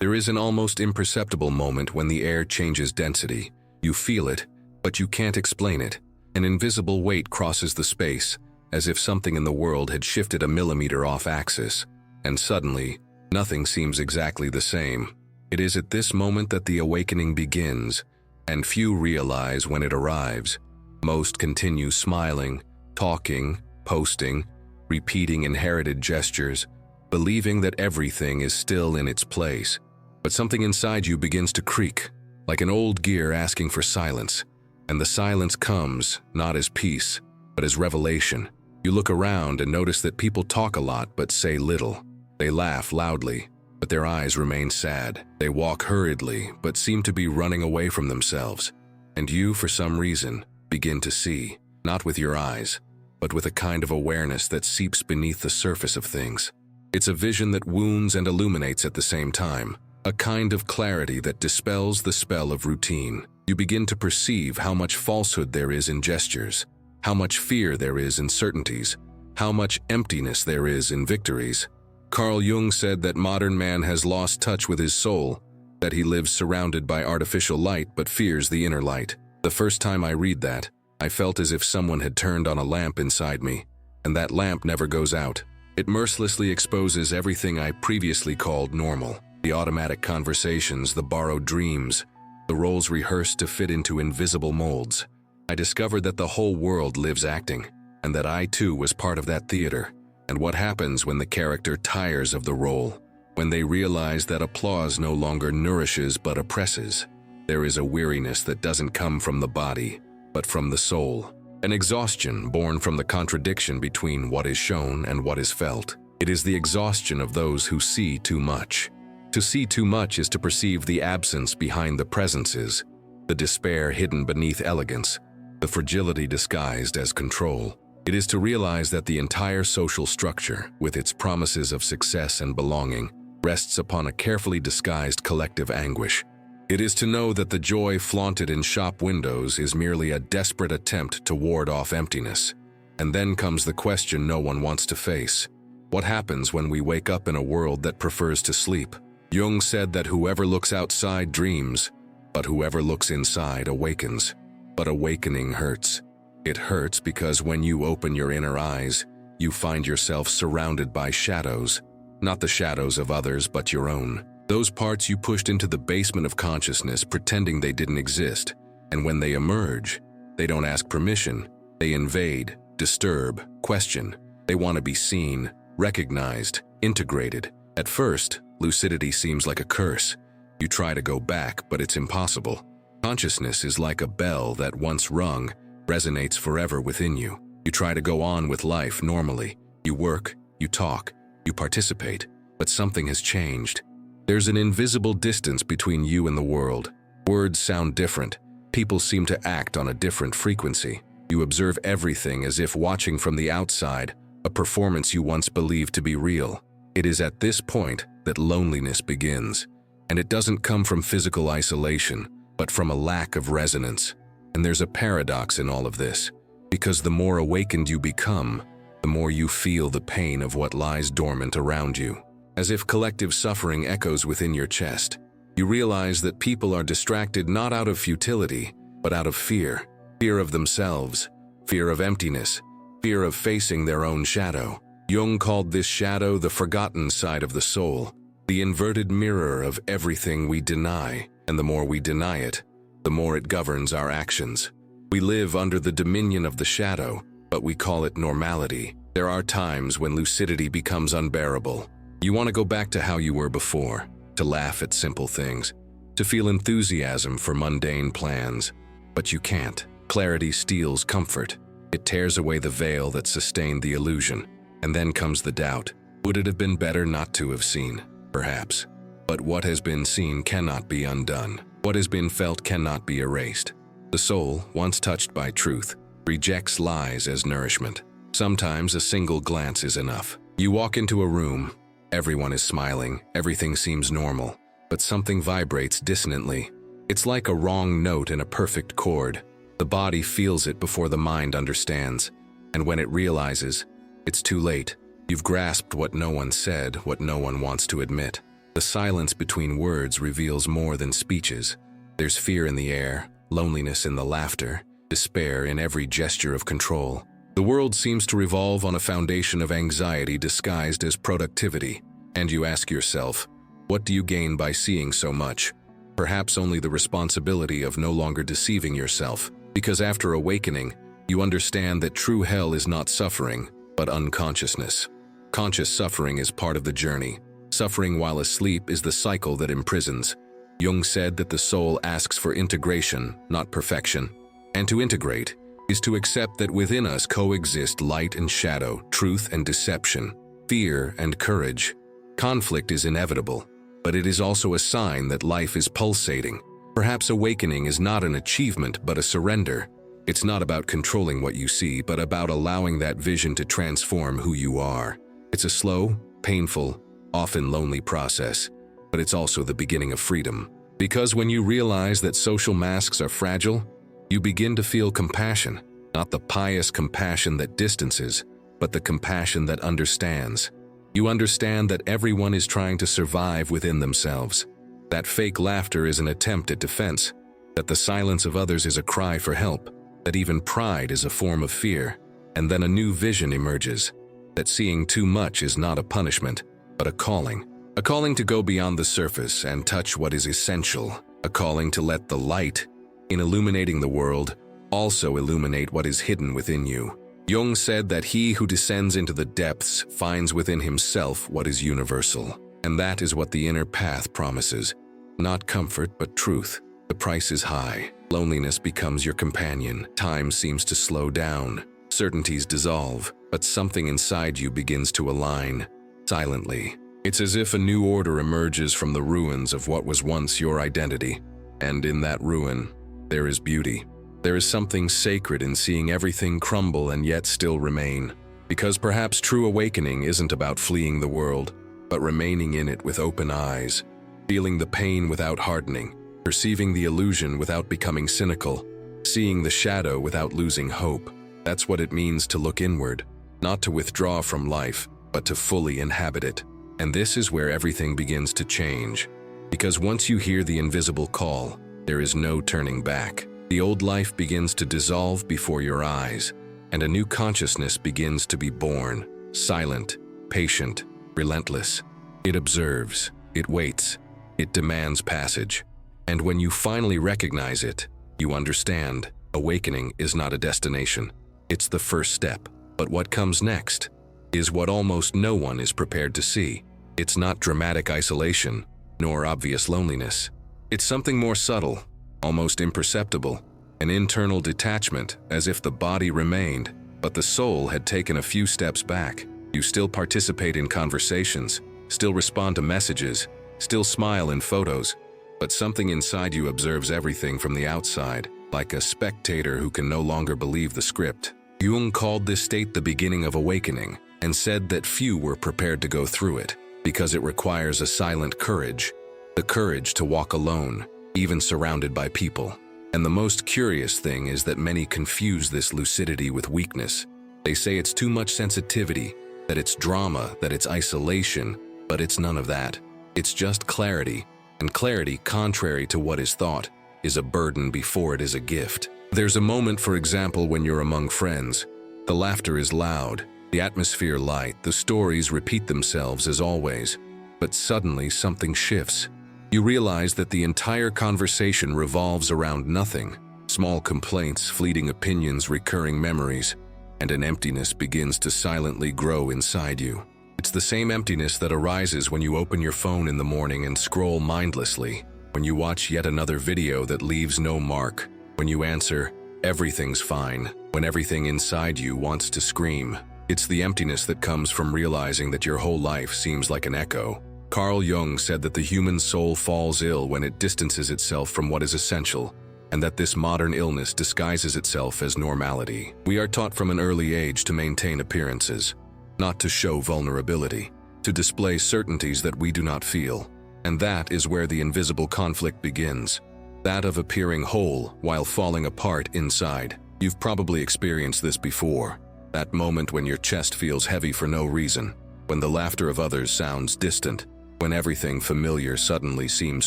There is an almost imperceptible moment when the air changes density. You feel it, but you can't explain it. An invisible weight crosses the space, as if something in the world had shifted a millimeter off axis. And suddenly, nothing seems exactly the same. It is at this moment that the awakening begins, and few realize when it arrives. Most continue smiling, talking, posting, repeating inherited gestures, believing that everything is still in its place. But something inside you begins to creak, like an old gear asking for silence. And the silence comes, not as peace, but as revelation. You look around and notice that people talk a lot but say little. They laugh loudly, but their eyes remain sad. They walk hurriedly, but seem to be running away from themselves. And you, for some reason, begin to see, not with your eyes, but with a kind of awareness that seeps beneath the surface of things. It's a vision that wounds and illuminates at the same time, a kind of clarity that dispels the spell of routine. You begin to perceive how much falsehood there is in gestures, how much fear there is in certainties, how much emptiness there is in victories. Carl Jung said that modern man has lost touch with his soul, that he lives surrounded by artificial light but fears the inner light. The first time I read that, I felt as if someone had turned on a lamp inside me, and that lamp never goes out. It mercilessly exposes everything I previously called normal. The automatic conversations, the borrowed dreams, the roles rehearsed to fit into invisible molds. I discovered that the whole world lives acting, and that I too was part of that theater. And what happens when the character tires of the role? When they realize that applause no longer nourishes but oppresses. There is a weariness that doesn't come from the body, but from the soul. An exhaustion born from the contradiction between what is shown and what is felt. It is the exhaustion of those who see too much. To see too much is to perceive the absence behind the presences, the despair hidden beneath elegance, the fragility disguised as control. It is to realize that the entire social structure, with its promises of success and belonging, rests upon a carefully disguised collective anguish. It is to know that the joy flaunted in shop windows is merely a desperate attempt to ward off emptiness. And then comes the question no one wants to face. What happens when we wake up in a world that prefers to sleep? Jung said that whoever looks outside dreams, but whoever looks inside awakens. But awakening hurts. It hurts because when you open your inner eyes, you find yourself surrounded by shadows, not the shadows of others but your own. Those parts you pushed into the basement of consciousness pretending they didn't exist, and when they emerge, they don't ask permission. They invade, disturb, question. They want to be seen, recognized, integrated. At first, lucidity seems like a curse. You try to go back, but it's impossible. Consciousness is like a bell that once rung, resonates forever within you. You try to go on with life normally. You work, you talk, you participate, but something has changed. There's an invisible distance between you and the world. Words sound different. People seem to act on a different frequency. You observe everything as if watching from the outside, a performance you once believed to be real. It is at this point that loneliness begins. And it doesn't come from physical isolation, but from a lack of resonance. And there's a paradox in all of this, because the more awakened you become, the more you feel the pain of what lies dormant around you. As if collective suffering echoes within your chest, you realize that people are distracted not out of futility, but out of fear. Fear of themselves, fear of emptiness, fear of facing their own shadow. Jung called this shadow the forgotten side of the soul, the inverted mirror of everything we deny, and the more we deny it, the more it governs our actions. We live under the dominion of the shadow, but we call it normality. There are times when lucidity becomes unbearable. You want to go back to how you were before, to laugh at simple things, to feel enthusiasm for mundane plans, but you can't. Clarity steals comfort. It tears away the veil that sustained the illusion. And then comes the doubt. Would it have been better not to have seen? Perhaps. But what has been seen cannot be undone. What has been felt cannot be erased. The soul, once touched by truth, rejects lies as nourishment. Sometimes a single glance is enough. You walk into a room. Everyone is smiling. Everything seems normal. But something vibrates dissonantly. It's like a wrong note in a perfect chord. The body feels it before the mind understands. And when it realizes, it's too late. You've grasped what no one said, what no one wants to admit. The The silence between words reveals more than speeches. There's fear in the air, loneliness in the laughter, despair in every gesture of control. The world seems to revolve on a foundation of anxiety disguised as productivity. And you ask yourself, what do you gain by seeing so much? Perhaps only the responsibility of no longer deceiving yourself, because after awakening, you understand that true hell is not suffering, but unconsciousness. Conscious suffering is part of the journey. Suffering while asleep is the cycle that imprisons. Jung said that the soul asks for integration, not perfection. And to integrate is to accept that within us coexist light and shadow, truth and deception, fear and courage. Conflict is inevitable, but it is also a sign that life is pulsating. Perhaps awakening is not an achievement but a surrender. It's not about controlling what you see, but about allowing that vision to transform who you are. It's a slow, painful, often lonely process, but it's also the beginning of freedom. Because when you realize that social masks are fragile, you begin to feel compassion, not the pious compassion that distances, but the compassion that understands. You understand that everyone is trying to survive within themselves, that fake laughter is an attempt at defense, that the silence of others is a cry for help, that even pride is a form of fear, and then a new vision emerges, that seeing too much is not a punishment, but a calling to go beyond the surface and touch what is essential, a calling to let the light, in illuminating the world, also illuminate what is hidden within you. Jung said that he who descends into the depths finds within himself what is universal, and that is what the inner path promises. Not comfort, but truth. The price is high. Loneliness becomes your companion. Time seems to slow down. Certainties dissolve, but something inside you begins to align, silently. It's as if a new order emerges from the ruins of what was once your identity. And in that ruin, there is beauty. There is something sacred in seeing everything crumble and yet still remain. Because perhaps true awakening isn't about fleeing the world, but remaining in it with open eyes, feeling the pain without hardening, perceiving the illusion without becoming cynical, seeing the shadow without losing hope. That's what it means to look inward, not to withdraw from life, but to fully inhabit it. And this is where everything begins to change. Because once you hear the invisible call, there is no turning back. The old life begins to dissolve before your eyes, and a new consciousness begins to be born, silent, patient, relentless. It observes, it waits, it demands passage. And when you finally recognize it, you understand, awakening is not a destination. It's the first step. But what comes next is what almost no one is prepared to see. It's not dramatic isolation, nor obvious loneliness. It's something more subtle, almost imperceptible, an internal detachment, as if the body remained, but the soul had taken a few steps back. You still participate in conversations, still respond to messages, still smile in photos, but something inside you observes everything from the outside, like a spectator who can no longer believe the script. Jung called this state the beginning of awakening, and said that few were prepared to go through it, because it requires a silent courage, the courage to walk alone, even surrounded by people. And the most curious thing is that many confuse this lucidity with weakness. They say it's too much sensitivity, that it's drama, that it's isolation, but it's none of that. It's just clarity, and clarity, contrary to what is thought, is a burden before it is a gift. There's a moment, for example, when you're among friends. The laughter is loud, the atmosphere light, the stories repeat themselves as always, but suddenly something shifts. You realize that the entire conversation revolves around nothing, small complaints, fleeting opinions, recurring memories, and an emptiness begins to silently grow inside you. It's the same emptiness that arises when you open your phone in the morning and scroll mindlessly, when you watch yet another video that leaves no mark, when you answer, "Everything's fine," when everything inside you wants to scream. It's the emptiness that comes from realizing that your whole life seems like an echo. Carl Jung said that the human soul falls ill when it distances itself from what is essential, and that this modern illness disguises itself as normality. We are taught from an early age to maintain appearances, not to show vulnerability, to display certainties that we do not feel. And that is where the invisible conflict begins, that of appearing whole while falling apart inside. You've probably experienced this before, that moment when your chest feels heavy for no reason, when the laughter of others sounds distant, when everything familiar suddenly seems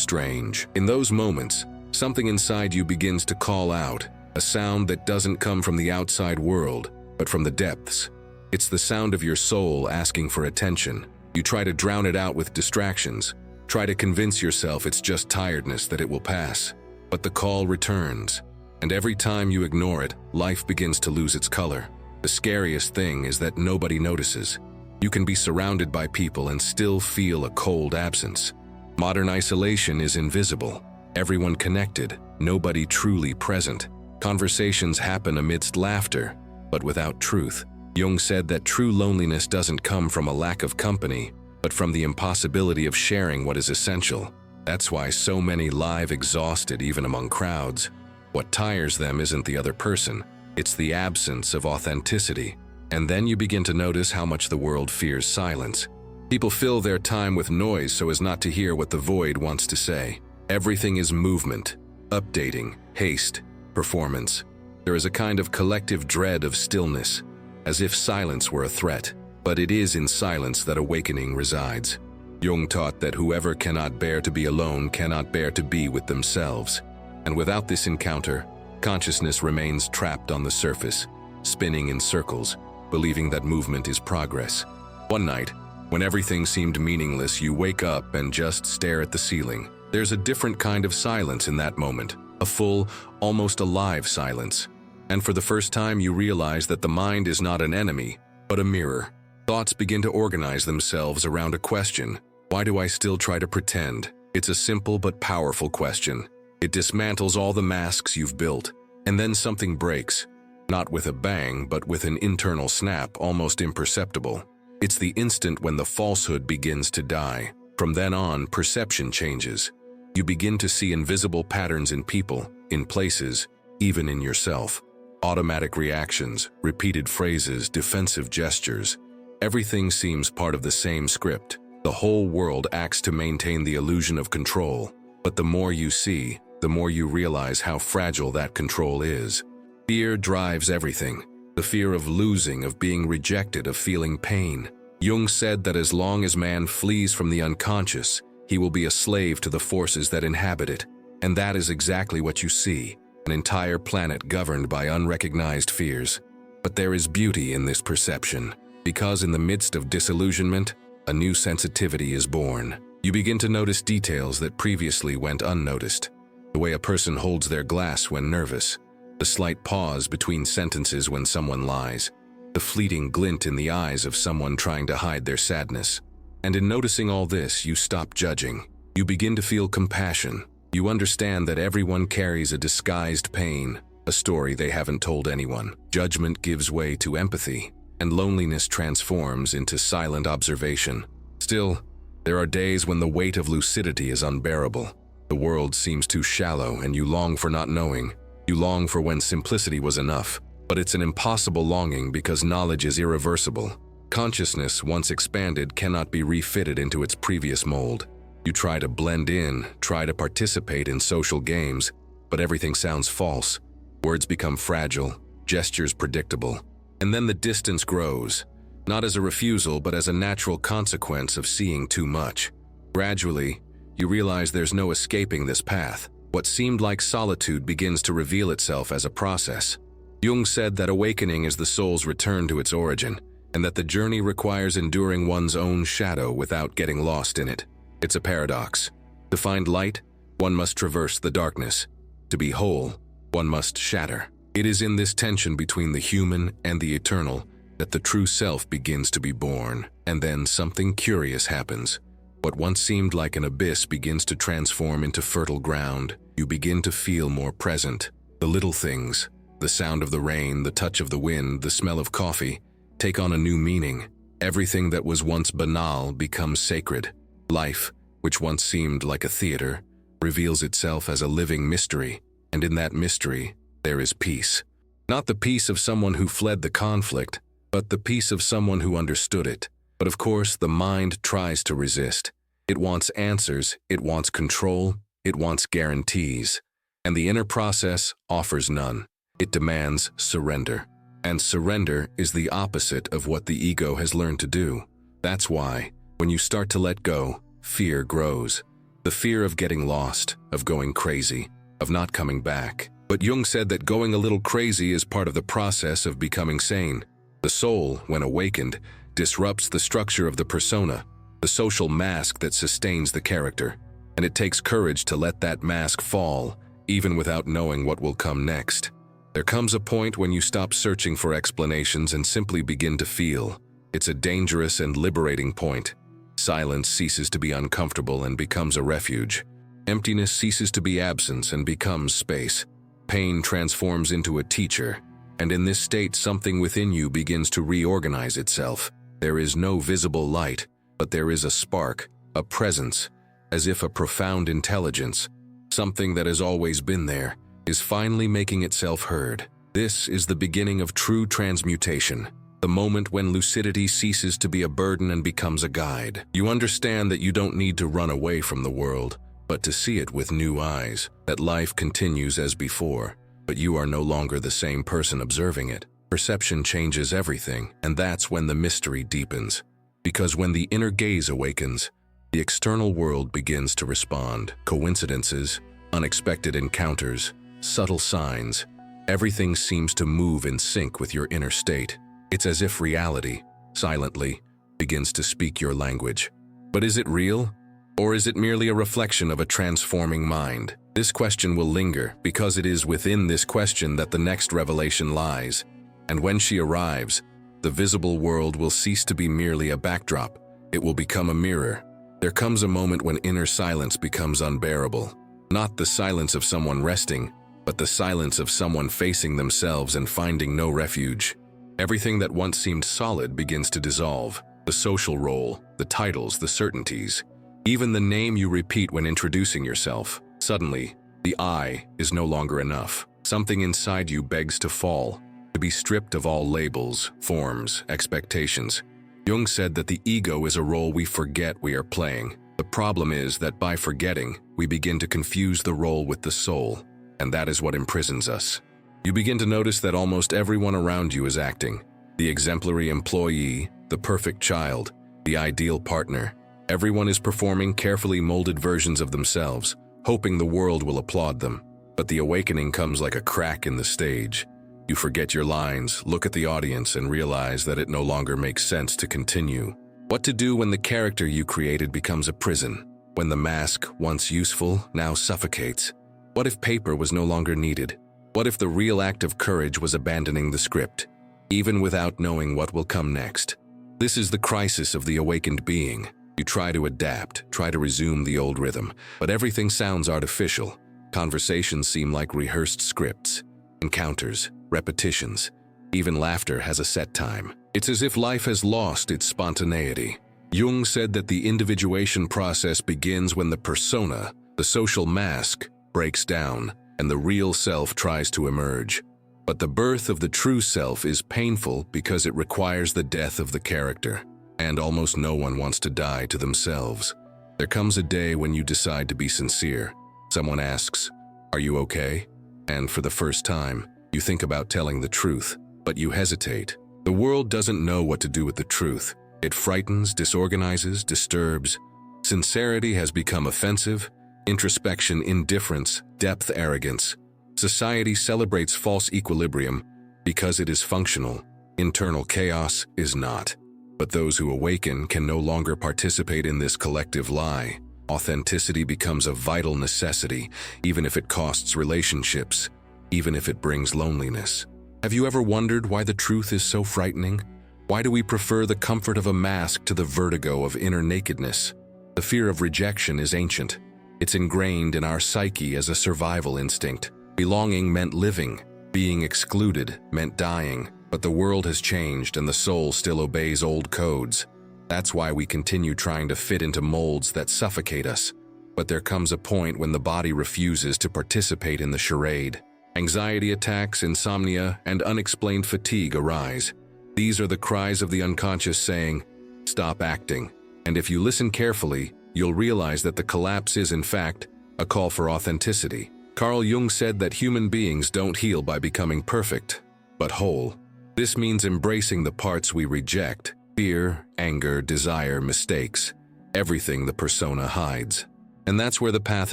strange. In those moments, something inside you begins to call out, a sound that doesn't come from the outside world, but from the depths. It's the sound of your soul asking for attention. You try to drown it out with distractions, try to convince yourself it's just tiredness, that it will pass. But the call returns, and every time you ignore it, life begins to lose its color. The scariest thing is that nobody notices. You can be surrounded by people and still feel a cold absence. Modern isolation is invisible. Everyone connected, nobody truly present. Conversations happen amidst laughter, but without truth. Jung said that true loneliness doesn't come from a lack of company, but from the impossibility of sharing what is essential. That's why so many lie exhausted even among crowds. What tires them isn't the other person, it's the absence of authenticity. And then you begin to notice how much the world fears silence. People fill their time with noise so as not to hear what the void wants to say. Everything is movement, updating, haste, performance. There is a kind of collective dread of stillness, as if silence were a threat. But it is in silence that awakening resides. Jung taught that whoever cannot bear to be alone cannot bear to be with themselves. And without this encounter, consciousness remains trapped on the surface, spinning in circles, believing that movement is progress. One night, when everything seemed meaningless, you wake up and just stare at the ceiling. There's a different kind of silence in that moment, a full, almost alive silence. And for the first time you realize that the mind is not an enemy, but a mirror. Thoughts begin to organize themselves around a question. Why do I still try to pretend? It's a simple but powerful question. It dismantles all the masks you've built. And then something breaks. Not with a bang, but with an internal snap, almost imperceptible. It's the instant when the falsehood begins to die. From then on, perception changes. You begin to see invisible patterns in people, in places, even in yourself. Automatic reactions, repeated phrases, defensive gestures. Everything seems part of the same script. The whole world acts to maintain the illusion of control. But the more you see, the more you realize how fragile that control is. Fear drives everything. The fear of losing, of being rejected, of feeling pain. Jung said that as long as man flees from the unconscious, he will be a slave to the forces that inhabit it. And that is exactly what you see, an entire planet governed by unrecognized fears. But there is beauty in this perception, because in the midst of disillusionment, a new sensitivity is born. You begin to notice details that previously went unnoticed. The way a person holds their glass when nervous, the slight pause between sentences when someone lies, the fleeting glint in the eyes of someone trying to hide their sadness. And in noticing all this, you stop judging. You begin to feel compassion. You understand that everyone carries a disguised pain, a story they haven't told anyone. Judgment gives way to empathy, and loneliness transforms into silent observation. Still, there are days when the weight of lucidity is unbearable. The world seems too shallow, and you long for not knowing. You long for when simplicity was enough. But it's an impossible longing because knowledge is irreversible. Consciousness, once expanded, cannot be refitted into its previous mold. You try to blend in, try to participate in social games, but everything sounds false. Words become fragile, gestures predictable. And then the distance grows, not as a refusal, but as a natural consequence of seeing too much. Gradually, you realize there's no escaping this path. What seemed like solitude begins to reveal itself as a process. Jung said that awakening is the soul's return to its origin, and that the journey requires enduring one's own shadow without getting lost in it. It's a paradox. To find light, one must traverse the darkness. To be whole, one must shatter. It is in this tension between the human and the eternal that the true self begins to be born. And then something curious happens. What once seemed like an abyss begins to transform into fertile ground. You begin to feel more present. The little things, the sound of the rain, the touch of the wind, the smell of coffee, take on a new meaning. Everything that was once banal becomes sacred. Life, which once seemed like a theater, reveals itself as a living mystery. And in that mystery, there is peace. Not the peace of someone who fled the conflict, but the peace of someone who understood it. But of course, the mind tries to resist. It wants answers, it wants control, it wants guarantees. And the inner process offers none. It demands surrender. And surrender is the opposite of what the ego has learned to do. That's why, when you start to let go, fear grows. The fear of getting lost, of going crazy, of not coming back. But Jung said that going a little crazy is part of the process of becoming sane. The soul, when awakened, disrupts the structure of the persona, the social mask that sustains the character. And it takes courage to let that mask fall, even without knowing what will come next. There comes a point when you stop searching for explanations and simply begin to feel. It's a dangerous and liberating point. Silence ceases to be uncomfortable and becomes a refuge. Emptiness ceases to be absence and becomes space. Pain transforms into a teacher, and in this state something within you begins to reorganize itself. There is no visible light, but there is a spark, a presence, as if a profound intelligence, something that has always been there, is finally making itself heard. This is the beginning of true transmutation, the moment when lucidity ceases to be a burden and becomes a guide. You understand that you don't need to run away from the world, but to see it with new eyes, that life continues as before, but you are no longer the same person observing it. Perception changes everything, and that's when the mystery deepens. Because when the inner gaze awakens, the external world begins to respond. Coincidences, unexpected encounters, subtle signs, everything seems to move in sync with your inner state. It's as if reality, silently, begins to speak your language. But is it real? Or is it merely a reflection of a transforming mind? This question will linger because it is within this question that the next revelation lies. And when she arrives, the visible world will cease to be merely a backdrop. It will become a mirror. There comes a moment when inner silence becomes unbearable. Not the silence of someone resting, but the silence of someone facing themselves and finding no refuge. Everything that once seemed solid begins to dissolve. The social role, the titles, the certainties, even the name you repeat when introducing yourself. Suddenly, the I is no longer enough. Something inside you begs to fall, to be stripped of all labels, forms, expectations. Jung said that the ego is a role we forget we are playing. The problem is that by forgetting, we begin to confuse the role with the soul, and that is what imprisons us. You begin to notice that almost everyone around you is acting. The exemplary employee, the perfect child, the ideal partner. Everyone is performing carefully molded versions of themselves, hoping the world will applaud them. But the awakening comes like a crack in the stage. You forget your lines, look at the audience, and realize that it no longer makes sense to continue. What to do when the character you created becomes a prison? When the mask, once useful, now suffocates? What if paper was no longer needed? What if the real act of courage was abandoning the script, even without knowing what will come next? This is the crisis of the awakened being. You try to adapt, try to resume the old rhythm, but everything sounds artificial. Conversations seem like rehearsed scripts, encounters, repetitions. Even laughter has a set time. It's as if life has lost its spontaneity. Jung said that the individuation process begins when the persona, the social mask, breaks down, and the real self tries to emerge. But the birth of the true self is painful because it requires the death of the character. And almost no one wants to die to themselves. There comes a day when you decide to be sincere. Someone asks, "Are you okay?" And for the first time, you think about telling the truth, but you hesitate. The world doesn't know what to do with the truth. It frightens, disorganizes, disturbs. Sincerity has become offensive, introspection indifference, depth arrogance. Society celebrates false equilibrium because it is functional. Internal chaos is not. But those who awaken can no longer participate in this collective lie. Authenticity becomes a vital necessity, even if it costs relationships, even if it brings loneliness. Have you ever wondered why the truth is so frightening? Why do we prefer the comfort of a mask to the vertigo of inner nakedness? The fear of rejection is ancient. It's ingrained in our psyche as a survival instinct. Belonging meant living. Being excluded meant dying. But the world has changed and the soul still obeys old codes. That's why we continue trying to fit into molds that suffocate us. But there comes a point when the body refuses to participate in the charade. Anxiety attacks, insomnia, and unexplained fatigue arise. These are the cries of the unconscious saying, "Stop acting." And if you listen carefully, you'll realize that the collapse is, in fact, a call for authenticity. Carl Jung said that human beings don't heal by becoming perfect, but whole. This means embracing the parts we reject: fear, anger, desire, mistakes. everything the persona hides. And that's where the path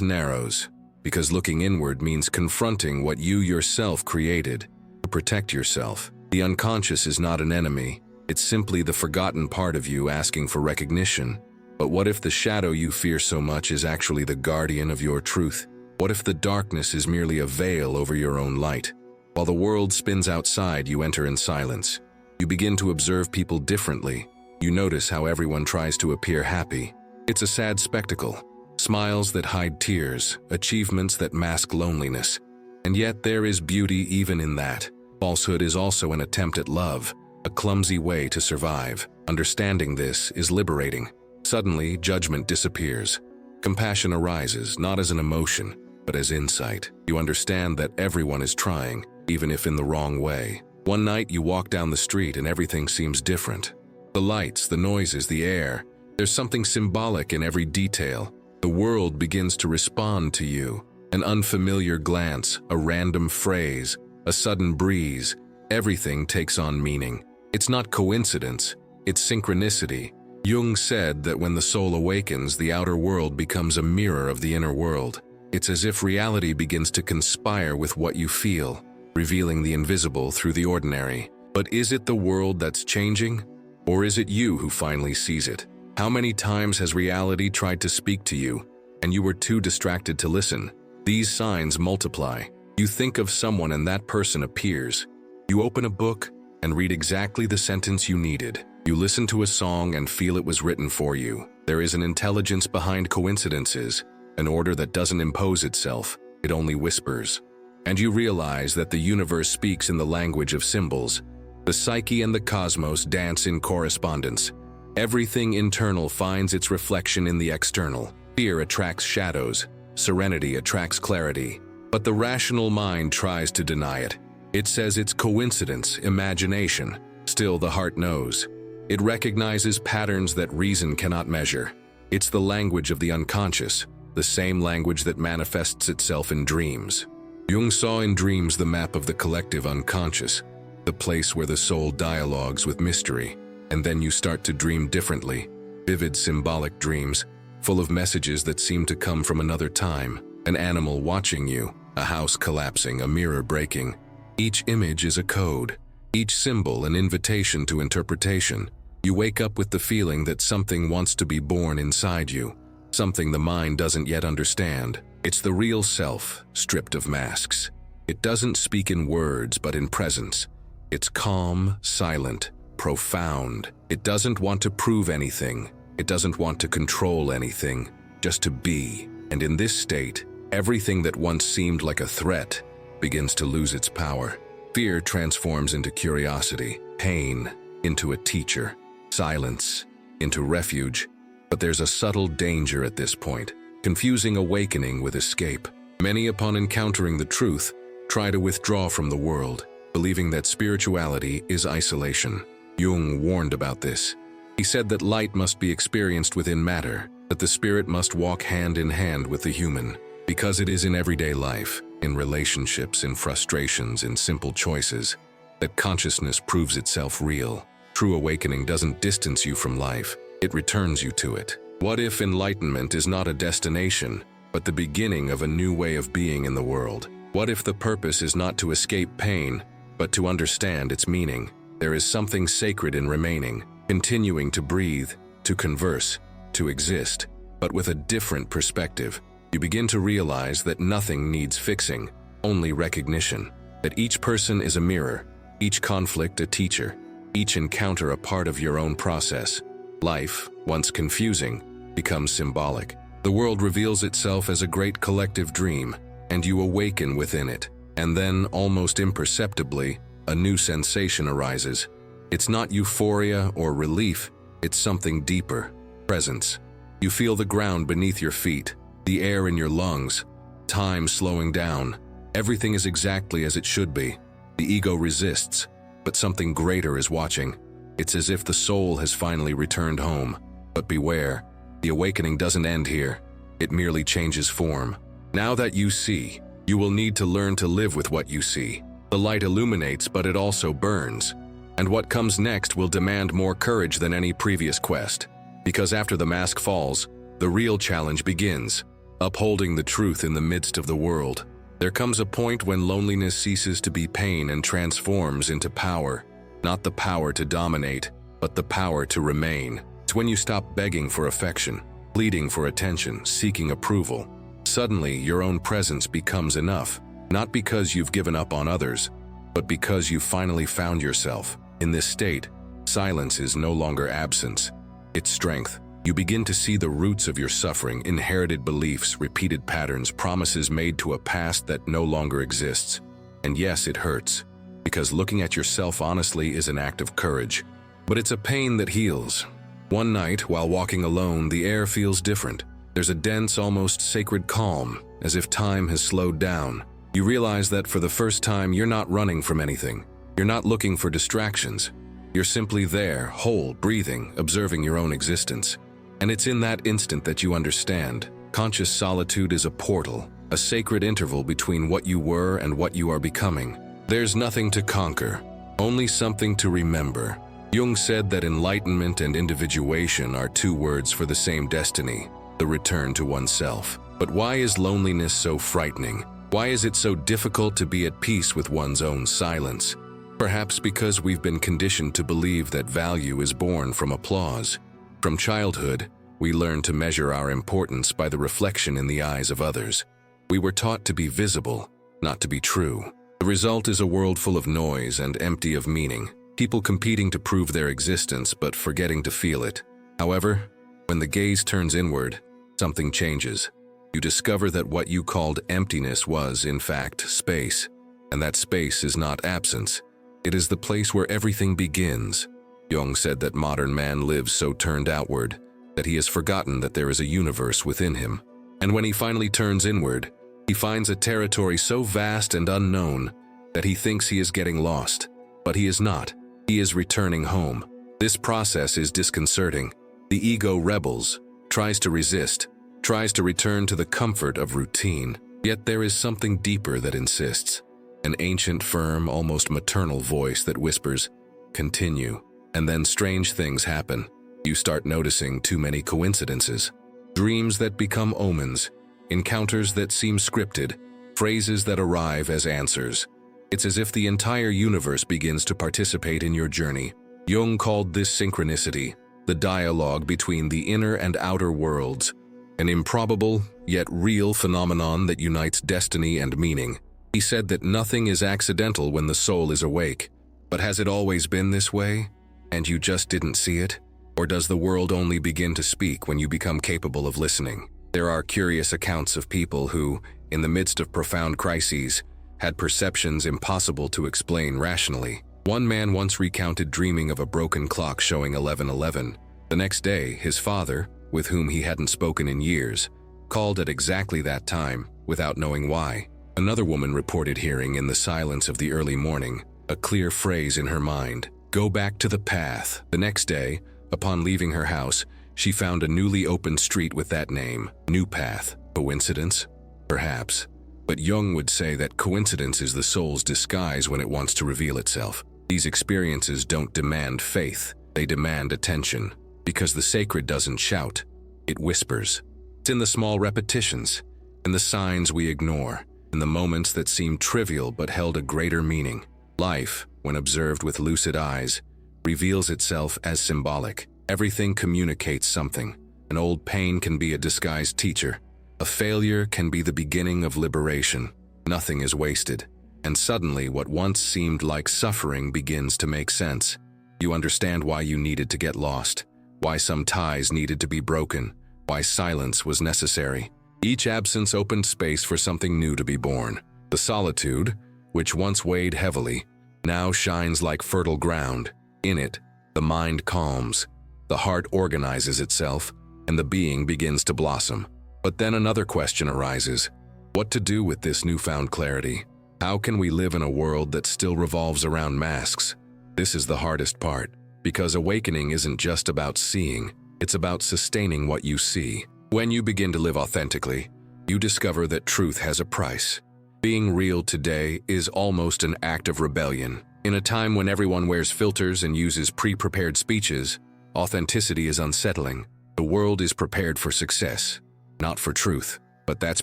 narrows, because looking inward means confronting what you yourself created to protect yourself. The unconscious is not an enemy, it's simply the forgotten part of you asking for recognition. But what if the shadow you fear so much is actually the guardian of your truth? What if the darkness is merely a veil over your own light? While the world spins outside, you enter in silence. You begin to observe people differently. You notice how everyone tries to appear happy. It's a sad spectacle. Smiles that hide tears, achievements that mask loneliness. And yet there is beauty even in that. Falsehood is also an attempt at love, a clumsy way to survive. Understanding this is liberating. Suddenly, judgment disappears. Compassion arises, not as an emotion, but as insight. You understand that everyone is trying, even if in the wrong way. One night you walk down the street and everything seems different. The lights, the noises, the air. There's something symbolic in every detail. The world begins to respond to you. An unfamiliar glance, a random phrase, a sudden breeze. Everything takes on meaning. It's not coincidence, it's synchronicity. Jung said that when the soul awakens, the outer world becomes a mirror of the inner world. It's as if reality begins to conspire with what you feel, revealing the invisible through the ordinary. But is it the world that's changing? Or is it you who finally sees it? How many times has reality tried to speak to you, and you were too distracted to listen? These signs multiply. You think of someone and that person appears. You open a book and read exactly the sentence you needed. You listen to a song and feel it was written for you. There is an intelligence behind coincidences, an order that doesn't impose itself, it only whispers. And you realize that the universe speaks in the language of symbols. The psyche and the cosmos dance in correspondence. Everything internal finds its reflection in the external. Fear attracts shadows, serenity attracts clarity. But the rational mind tries to deny it. It says it's coincidence, imagination. Still, the heart knows. It recognizes patterns that reason cannot measure. It's the language of the unconscious, the same language that manifests itself in dreams. Jung saw in dreams the map of the collective unconscious, the place where the soul dialogues with mystery. And then you start to dream differently, vivid symbolic dreams, full of messages that seem to come from another time. An animal watching you, a house collapsing, a mirror breaking. Each image is a code, each symbol an invitation to interpretation. You wake up with the feeling that something wants to be born inside you, something the mind doesn't yet understand. It's the real self, stripped of masks. It doesn't speak in words, but in presence. It's calm, silent, profound. It doesn't want to prove anything. It doesn't want to control anything, just to be. And in this state, everything that once seemed like a threat begins to lose its power. Fear transforms into curiosity, pain into a teacher, silence into refuge. But there's a subtle danger at this point, confusing awakening with escape. Many, upon encountering the truth, try to withdraw from the world, believing that spirituality is isolation. Jung warned about this. He said that light must be experienced within matter, that the spirit must walk hand in hand with the human, because it is in everyday life, in relationships, in frustrations, in simple choices, that consciousness proves itself real. True awakening doesn't distance you from life, it returns you to it. What if enlightenment is not a destination, but the beginning of a new way of being in the world? What if the purpose is not to escape pain, but to understand its meaning? There is something sacred in remaining, continuing to breathe, to converse, to exist, but with a different perspective. You begin to realize that nothing needs fixing, only recognition. That each person is a mirror, each conflict a teacher, each encounter a part of your own process. Life, once confusing, becomes symbolic. The world reveals itself as a great collective dream, and you awaken within it. And then, almost imperceptibly, a new sensation arises. It's not euphoria or relief, it's something deeper, presence. You feel the ground beneath your feet, the air in your lungs, time slowing down. Everything is exactly as it should be. The ego resists, but something greater is watching. It's as if the soul has finally returned home. But beware, the awakening doesn't end here. It merely changes form. Now that you see, you will need to learn to live with what you see. The light illuminates, but it also burns. And what comes next will demand more courage than any previous quest. Because after the mask falls, the real challenge begins, upholding the truth in the midst of the world. There comes a point when loneliness ceases to be pain and transforms into power. Not the power to dominate, but the power to remain. It's when you stop begging for affection, pleading for attention, seeking approval. Suddenly, your own presence becomes enough, not because you've given up on others, but because you've finally found yourself. In this state, silence is no longer absence, it's strength. You begin to see the roots of your suffering, inherited beliefs, repeated patterns, promises made to a past that no longer exists. And yes, it hurts, because looking at yourself honestly is an act of courage. But it's a pain that heals. One night, while walking alone, the air feels different. There's a dense, almost sacred calm, as if time has slowed down. You realize that for the first time, you're not running from anything. You're not looking for distractions. You're simply there, whole, breathing, observing your own existence. And it's in that instant that you understand. Conscious solitude is a portal, a sacred interval between what you were and what you are becoming. There's nothing to conquer, only something to remember. Jung said that enlightenment and individuation are two words for the same destiny, the return to oneself. But why is loneliness so frightening? Why is it so difficult to be at peace with one's own silence? Perhaps because we've been conditioned to believe that value is born from applause. From childhood, we learn to measure our importance by the reflection in the eyes of others. We were taught to be visible, not to be true. The result is a world full of noise and empty of meaning. People competing to prove their existence but forgetting to feel it. However, when the gaze turns inward, something changes. You discover that what you called emptiness was, in fact, space. And that space is not absence. It is the place where everything begins. Jung said that modern man lives so turned outward that he has forgotten that there is a universe within him. And when he finally turns inward, he finds a territory so vast and unknown that he thinks he is getting lost. But he is not. He is returning home. This process is disconcerting. The ego rebels, tries to resist, tries to return to the comfort of routine. Yet there is something deeper that insists. An ancient, firm, almost maternal voice that whispers, "Continue." And then strange things happen. You start noticing too many coincidences. Dreams that become omens, encounters that seem scripted, phrases that arrive as answers. It's as if the entire universe begins to participate in your journey. Jung called this synchronicity, the dialogue between the inner and outer worlds, an improbable, yet real phenomenon that unites destiny and meaning. He said that nothing is accidental when the soul is awake. But has it always been this way? And you just didn't see it? Or does the world only begin to speak when you become capable of listening? There are curious accounts of people who, in the midst of profound crises, had perceptions impossible to explain rationally. One man once recounted dreaming of a broken clock showing 11:11. The next day, his father, with whom he hadn't spoken in years, called at exactly that time, without knowing why. Another woman reported hearing in the silence of the early morning a clear phrase in her mind, "Go back to the path." The next day, upon leaving her house, she found a newly opened street with that name, New Path. Coincidence? Perhaps. But Jung would say that coincidence is the soul's disguise when it wants to reveal itself. These experiences don't demand faith, they demand attention. Because the sacred doesn't shout, it whispers. It's in the small repetitions, in the signs we ignore, in the moments that seem trivial but held a greater meaning. Life, when observed with lucid eyes, reveals itself as symbolic. Everything communicates something. An old pain can be a disguised teacher. A failure can be the beginning of liberation. Nothing is wasted. And suddenly, what once seemed like suffering begins to make sense. You understand why you needed to get lost, why some ties needed to be broken, why silence was necessary. Each absence opened space for something new to be born. The solitude, which once weighed heavily, now shines like fertile ground. In it, the mind calms, the heart organizes itself, and the being begins to blossom. But then another question arises. What to do with this newfound clarity? How can we live in a world that still revolves around masks? This is the hardest part, because awakening isn't just about seeing, it's about sustaining what you see. When you begin to live authentically, you discover that truth has a price. Being real today is almost an act of rebellion. In a time when everyone wears filters and uses pre-prepared speeches, authenticity is unsettling. The world is prepared for success, not for truth. But that's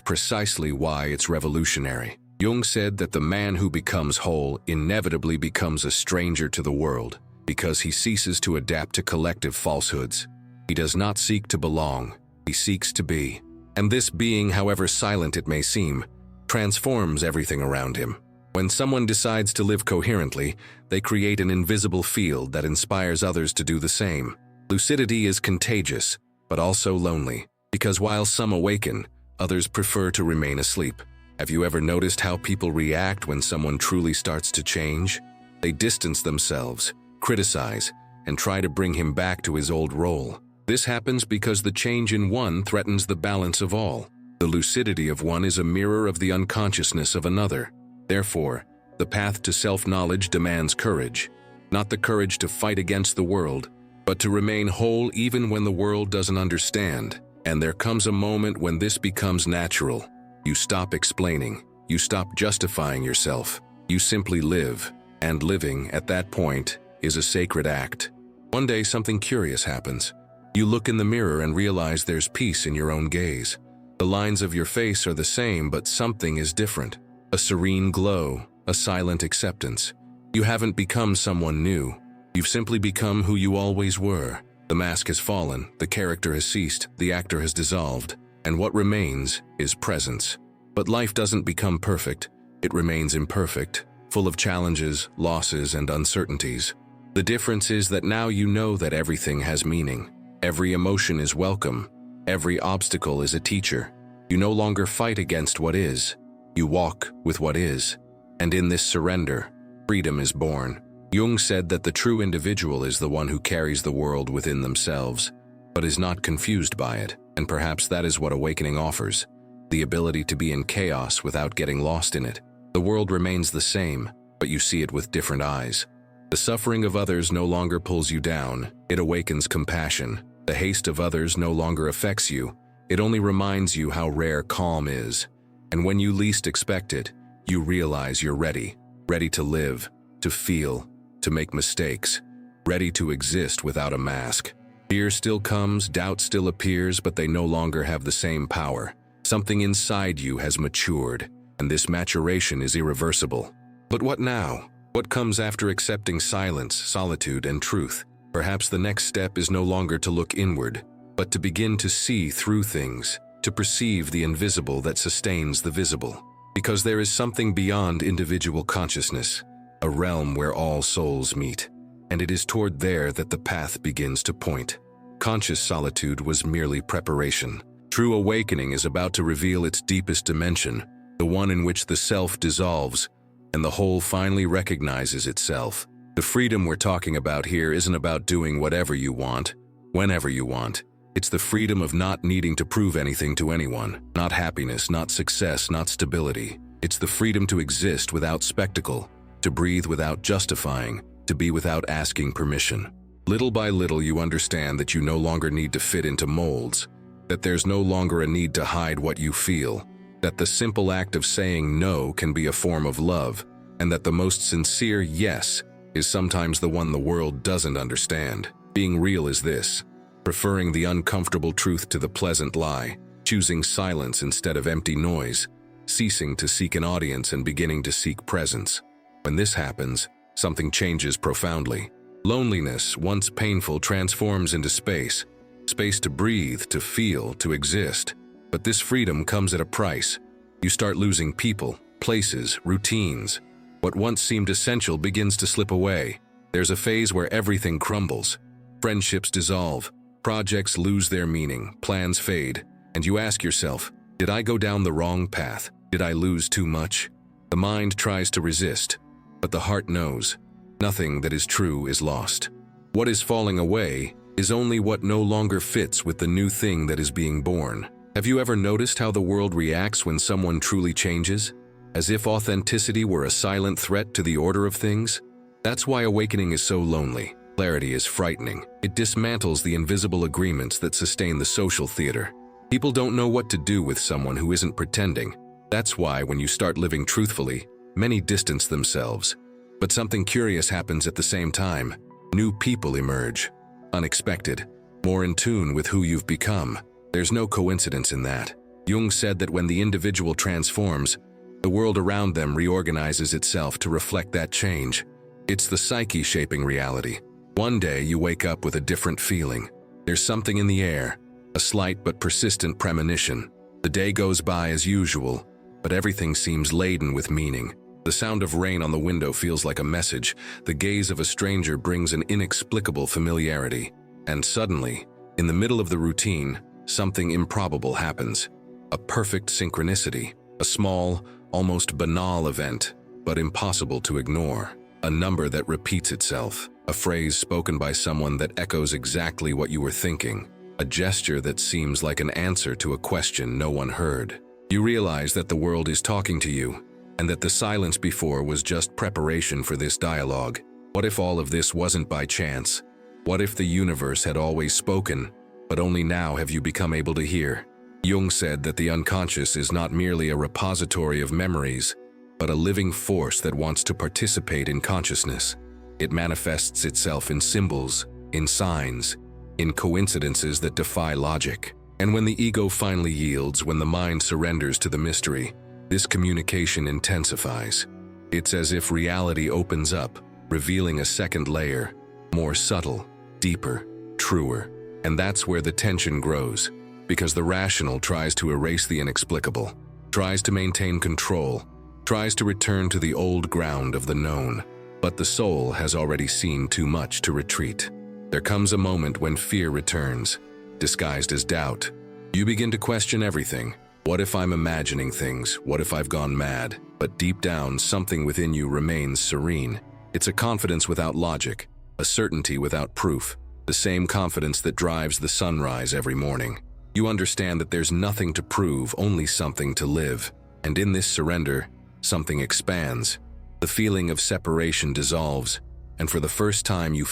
precisely why it's revolutionary. Jung said that the man who becomes whole inevitably becomes a stranger to the world, because he ceases to adapt to collective falsehoods. He does not seek to belong, he seeks to be. And this being, however silent it may seem, transforms everything around him. When someone decides to live coherently, they create an invisible field that inspires others to do the same. Lucidity is contagious, but also lonely, because while some awaken, others prefer to remain asleep. Have you ever noticed how people react when someone truly starts to change? They distance themselves, criticize, and try to bring him back to his old role. This happens because the change in one threatens the balance of all. The lucidity of one is a mirror of the unconsciousness of another. Therefore, the path to self-knowledge demands courage. Not the courage to fight against the world, but to remain whole even when the world doesn't understand. And there comes a moment when this becomes natural. You stop explaining. You stop justifying yourself. You simply live. And living, at that point, is a sacred act. One day something curious happens. You look in the mirror and realize there's peace in your own gaze. The lines of your face are the same, but something is different. A serene glow, a silent acceptance. You haven't become someone new. You've simply become who you always were. The mask has fallen, the character has ceased, the actor has dissolved, and what remains is presence. But life doesn't become perfect. It remains imperfect, full of challenges, losses, and uncertainties. The difference is that now you know that everything has meaning. Every emotion is welcome. Every obstacle is a teacher. You no longer fight against what is. You walk with what is. And in this surrender, freedom is born. Jung said that the true individual is the one who carries the world within themselves, but is not confused by it, and perhaps that is what awakening offers, the ability to be in chaos without getting lost in it. The world remains the same, but you see it with different eyes. The suffering of others no longer pulls you down, it awakens compassion. The haste of others no longer affects you, it only reminds you how rare calm is. And when you least expect it, you realize you're ready to live, to feel, to make mistakes, ready to exist without a mask. Fear still comes, doubt still appears, but they no longer have the same power. Something inside you has matured, and this maturation is irreversible. But what now? What comes after accepting silence, solitude, and truth? Perhaps the next step is no longer to look inward, but to begin to see through things, to perceive the invisible that sustains the visible. Because there is something beyond individual consciousness, a realm where all souls meet, and it is toward there that the path begins to point. Conscious solitude was merely preparation. True awakening is about to reveal its deepest dimension, the one in which the self dissolves, and the whole finally recognizes itself. The freedom we're talking about here isn't about doing whatever you want, whenever you want. It's the freedom of not needing to prove anything to anyone. Not happiness, not success, not stability. It's the freedom to exist without spectacle, to breathe without justifying, to be without asking permission. Little by little you understand that you no longer need to fit into molds, that there's no longer a need to hide what you feel, that the simple act of saying no can be a form of love, and that the most sincere yes is sometimes the one the world doesn't understand. Being real is this: preferring the uncomfortable truth to the pleasant lie, choosing silence instead of empty noise, ceasing to seek an audience and beginning to seek presence. When this happens, something changes profoundly. Loneliness, once painful, transforms into space. Space to breathe, to feel, to exist. But this freedom comes at a price. You start losing people, places, routines. What once seemed essential begins to slip away. There's a phase where everything crumbles. Friendships dissolve, projects lose their meaning, plans fade, and you ask yourself, did I go down the wrong path? Did I lose too much? The mind tries to resist, but the heart knows. Nothing that is true is lost. What is falling away is only what no longer fits with the new thing that is being born. Have you ever noticed how the world reacts when someone truly changes? As if authenticity were a silent threat to the order of things? That's why awakening is so lonely. Clarity is frightening. It dismantles the invisible agreements that sustain the social theater. People don't know what to do with someone who isn't pretending. That's why when you start living truthfully, many distance themselves. But something curious happens at the same time. New people emerge. Unexpected. more in tune with who you've become. There's no coincidence in that. Jung said that when the individual transforms, the world around them reorganizes itself to reflect that change. It's the psyche shaping reality. One day you wake up with a different feeling. There's something in the air, a slight but persistent premonition. The day goes by as usual, but everything seems laden with meaning. The sound of rain on the window feels like a message. The gaze of a stranger brings an inexplicable familiarity. And suddenly, in the middle of the routine, something improbable happens. A perfect synchronicity. A small, almost banal event, but impossible to ignore. A number that repeats itself. A phrase spoken by someone that echoes exactly what you were thinking. A gesture that seems like an answer to a question no one heard. You realize that the world is talking to you, and that the silence before was just preparation for this dialogue. What if all of this wasn't by chance? What if the universe had always spoken, but only now have you become able to hear? Jung said that the unconscious is not merely a repository of memories, but a living force that wants to participate in consciousness. It manifests itself in symbols, in signs, in coincidences that defy logic. And when the ego finally yields, when the mind surrenders to the mystery, this communication intensifies. It's as if reality opens up, revealing a second layer, more subtle, deeper, truer. And that's where the tension grows, because the rational tries to erase the inexplicable, tries to maintain control, tries to return to the old ground of the known. But the soul has already seen too much to retreat. There comes a moment when fear returns, disguised as doubt. You begin to question everything. What if I'm imagining things? What if I've gone mad? But deep down, something within you remains serene. It's a confidence without logic, a certainty without proof, the same confidence that drives the sunrise every morning. You understand that there's nothing to prove, only something to live. And in this surrender, something expands. The feeling of separation dissolves, and for the first time you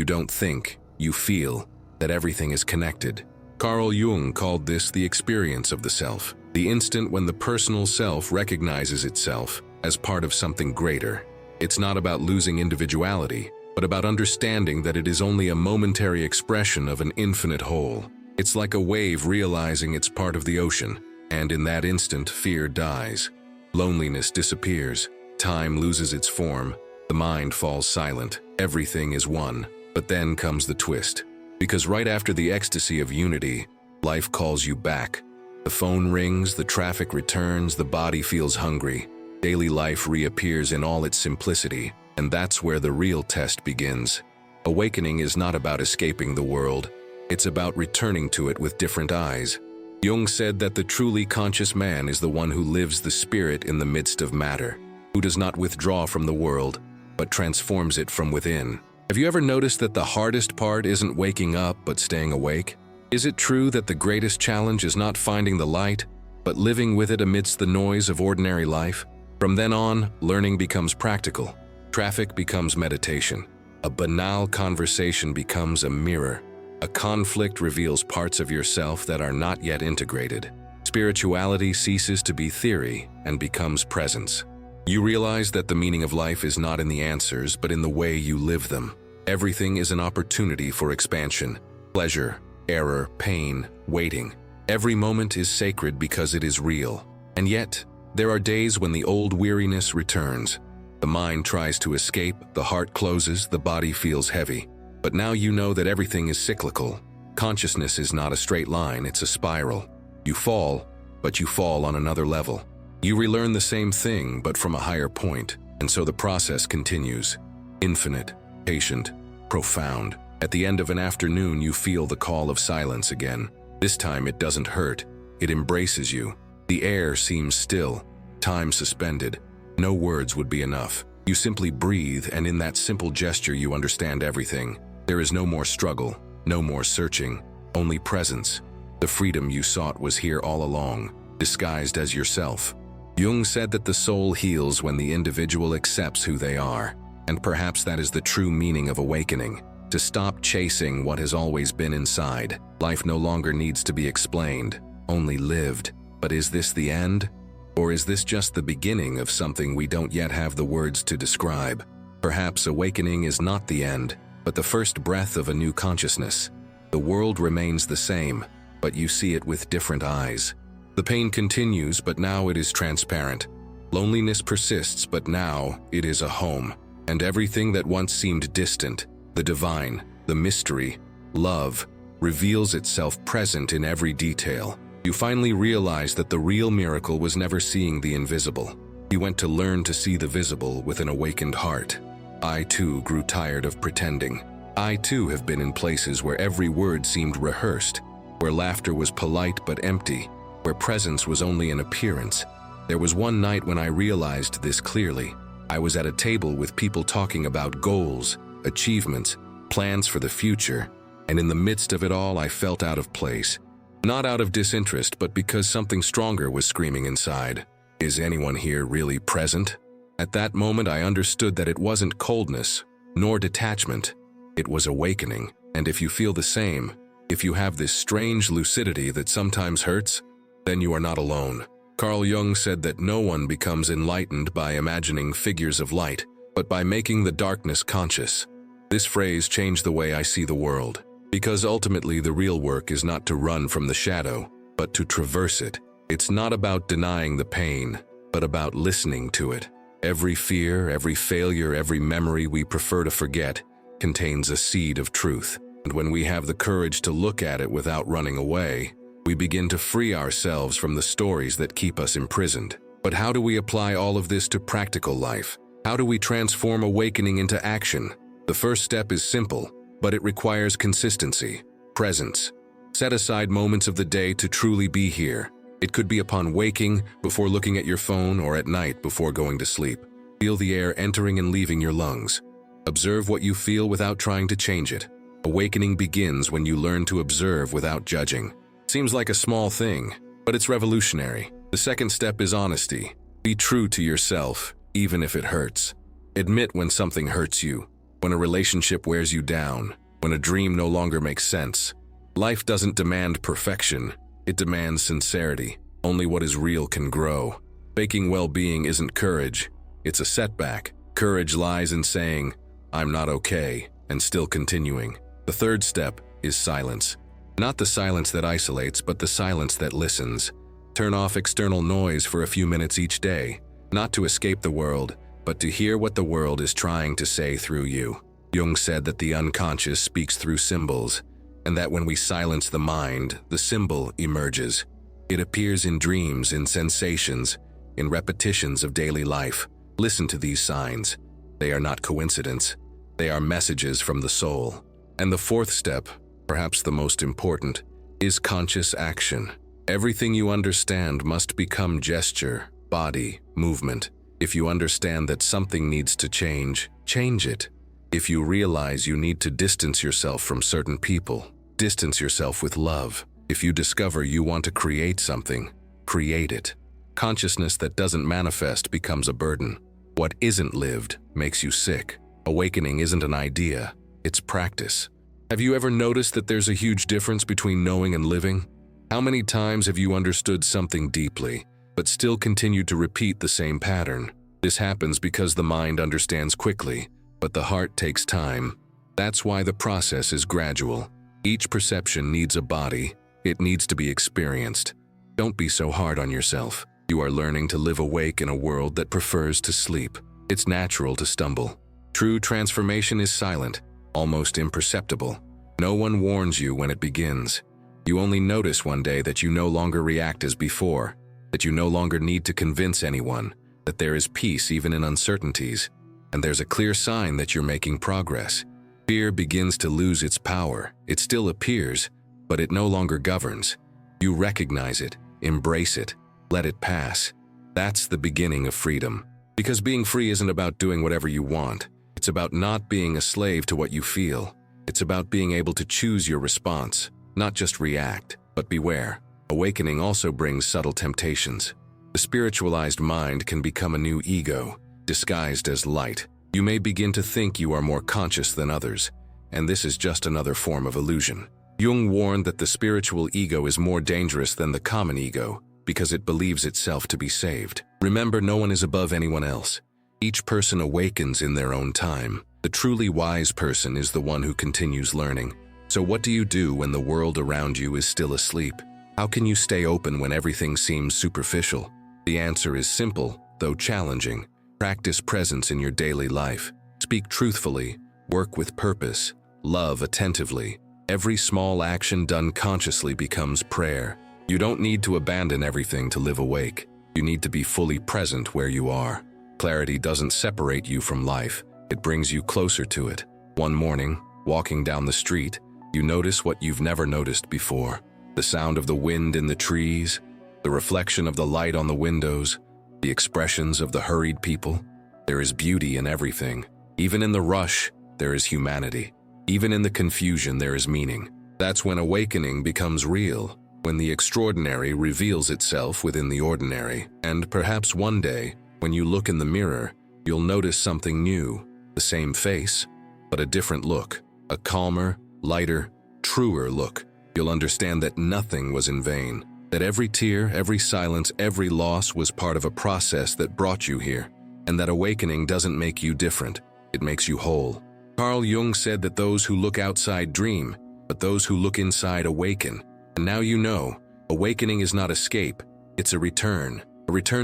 don't think, you feel that everything is connected. Carl Jung called this the experience of the self, the instant when the personal self recognizes itself as part of something greater. It's not about losing individuality, but about understanding that it is only a momentary expression of an infinite whole. It's like a wave realizing it's part of the ocean, and in that instant, fear dies. Loneliness disappears. Time loses its form. The mind falls silent. Everything is one. But then comes the twist. Because right after the ecstasy of unity, life calls you back. The phone rings, the traffic returns, the body feels hungry. Daily life reappears in all its simplicity, and that's where the real test begins. Awakening is not about escaping the world. It's about returning to it with different eyes. Jung said that the truly conscious man is the one who lives the spirit in the midst of matter, who does not withdraw from the world, but transforms it from within. Have you ever noticed that the hardest part isn't waking up, but staying awake? Is it true that the greatest challenge is not finding the light, but living with it amidst the noise of ordinary life? From then on, learning becomes practical. Traffic becomes meditation. A banal conversation becomes a mirror. A conflict reveals parts of yourself that are not yet integrated. Spirituality ceases to be theory and becomes presence. You realize that the meaning of life is not in the answers, but in the way you live them. Everything is an opportunity for expansion. Pleasure, error, pain, waiting. Every moment is sacred because it is real. And yet, there are days when the old weariness returns. The mind tries to escape, the heart closes, the body feels heavy. But now you know that everything is cyclical. Consciousness is not a straight line, it's a spiral. You fall, but you fall on another level. You relearn the same thing, but from a higher point, and so the process continues. Infinite, patient, profound. At the end of an afternoon, you feel the call of silence again. This time it doesn't hurt, it embraces you. The air seems still, time suspended. No words would be enough. You simply breathe, and in that simple gesture you understand everything. There is no more struggle, no more searching, only presence. The freedom you sought was here all along, disguised as yourself. Jung said that the soul heals when the individual accepts who they are, and perhaps that is the true meaning of awakening, to stop chasing what has always been inside. Life no longer needs to be explained, only lived. But is this the end? Or is this just the beginning of something we don't yet have the words to describe? Perhaps awakening is not the end, but the first breath of a new consciousness, The world remains the same, but you see it with different eyes. The pain continues, but now it is transparent. Loneliness persists, but now it is a home. And everything that once seemed distant, the divine, the mystery, love, reveals itself present in every detail. You finally realize that the real miracle was never seeing the invisible. You went to learn to see the visible with an awakened heart. I too grew tired of pretending. I too have been in places where every word seemed rehearsed, where laughter was polite but empty, where presence was only an appearance. There was one night when I realized this clearly. I was at a table with people talking about goals, achievements, plans for the future, and in the midst of it all I felt out of place. Not out of disinterest, but because something stronger was screaming inside. Is anyone here really present? At that moment I understood that it wasn't coldness, nor detachment. It was awakening. And if you feel the same, if you have this strange lucidity that sometimes hurts, then you are not alone. Carl Jung said that no one becomes enlightened by imagining figures of light, but by making the darkness conscious. This phrase changed the way I see the world, because ultimately the real work is not to run from the shadow, but to traverse it. It's not about denying the pain, but about listening to it. Every fear, every failure, every memory we prefer to forget contains a seed of truth. And when we have the courage to look at it without running away, we begin to free ourselves from the stories that keep us imprisoned. But how do we apply all of this to practical life? How do we transform awakening into action? The first step is simple, but it requires consistency, presence. Set aside moments of the day to truly be here. It could be upon waking, before looking at your phone, or at night before going to sleep. Feel the air entering and leaving your lungs. Observe what you feel without trying to change it. Awakening begins when you learn to observe without judging. Seems like a small thing, but it's revolutionary. The second step is honesty. Be true to yourself, even if it hurts. Admit when something hurts you, when a relationship wears you down, when a dream no longer makes sense. Life doesn't demand perfection, it demands sincerity. Only what is real can grow. Faking well-being isn't courage, it's a setback. Courage lies in saying, "I'm not okay," and still continuing. The third step is silence. Not the silence that isolates, but the silence that listens. Turn off external noise for a few minutes each day, not to escape the world, but to hear what the world is trying to say through you. Jung said that the unconscious speaks through symbols, and that when we silence the mind, the symbol emerges. It appears in dreams, in sensations, in repetitions of daily life. Listen to these signs. They are not coincidence. They are messages from the soul. And the fourth step, perhaps the most important, is conscious action. Everything you understand must become gesture, body, movement. If you understand that something needs to change, change it. If you realize you need to distance yourself from certain people, distance yourself with love. If you discover you want to create something, create it. Consciousness that doesn't manifest becomes a burden. What isn't lived makes you sick. Awakening isn't an idea, it's practice. Have you ever noticed that there's a huge difference between knowing and living? How many times have you understood something deeply, but still continued to repeat the same pattern? This happens because the mind understands quickly, but the heart takes time. That's why the process is gradual. Each perception needs a body. It needs to be experienced. Don't be so hard on yourself. You are learning to live awake in a world that prefers to sleep. It's natural to stumble. True transformation is silent, almost imperceptible. No one warns you when it begins. You only notice one day that you no longer react as before, that you no longer need to convince anyone, that there is peace even in uncertainties, and there's a clear sign that you're making progress. Fear begins to lose its power. It still appears, but it no longer governs. You recognize it, embrace it, let it pass. That's the beginning of freedom. Because being free isn't about doing whatever you want. It's about not being a slave to what you feel. It's about being able to choose your response, not just react. But beware, awakening also brings subtle temptations. The spiritualized mind can become a new ego, disguised as light. You may begin to think you are more conscious than others, and this is just another form of illusion. Jung warned that the spiritual ego is more dangerous than the common ego because it believes itself to be saved. Remember, no one is above anyone else. Each person awakens in their own time. The truly wise person is the one who continues learning. So what do you do when the world around you is still asleep? How can you stay open when everything seems superficial? The answer is simple, though challenging. Practice presence in your daily life. Speak truthfully, work with purpose, love attentively. Every small action done consciously becomes prayer. You don't need to abandon everything to live awake. You need to be fully present where you are. Clarity doesn't separate you from life. It brings you closer to it. One morning, walking down the street, you notice what you've never noticed before. The sound of the wind in the trees, the reflection of the light on the windows, the expressions of the hurried people. There is beauty in everything. Even in the rush, there is humanity. Even in the confusion, there is meaning. That's when awakening becomes real, when the extraordinary reveals itself within the ordinary. And perhaps one day, when you look in the mirror, you'll notice something new. The same face, but a different look. A calmer, lighter, truer look. You'll understand that nothing was in vain. That every tear, every silence, every loss was part of a process that brought you here. And that awakening doesn't make you different. It makes you whole. Carl Jung said that those who look outside dream, but those who look inside awaken. And now you know, awakening is not escape, it's a return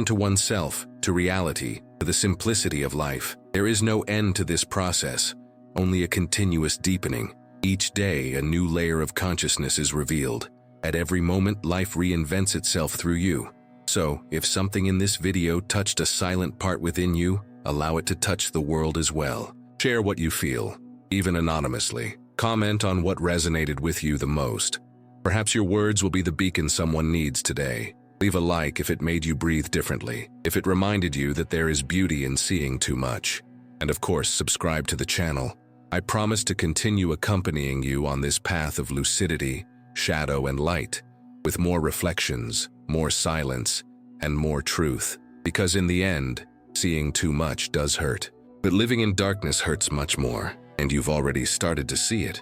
to oneself, to reality, to the simplicity of life. There is no end to this process, only a continuous deepening. Each day, a new layer of consciousness is revealed. At every moment, life reinvents itself through you. So, if something in this video touched a silent part within you, allow it to touch the world as well. Share what you feel, even anonymously. Comment on what resonated with you the most. Perhaps your words will be the beacon someone needs today. Leave a like if it made you breathe differently, if it reminded you that there is beauty in seeing too much. And of course, subscribe to the channel. I promise to continue accompanying you on this path of lucidity, shadow, and light, with more reflections, more silence, and more truth. Because in the end, seeing too much does hurt. But living in darkness hurts much more, and you've already started to see it.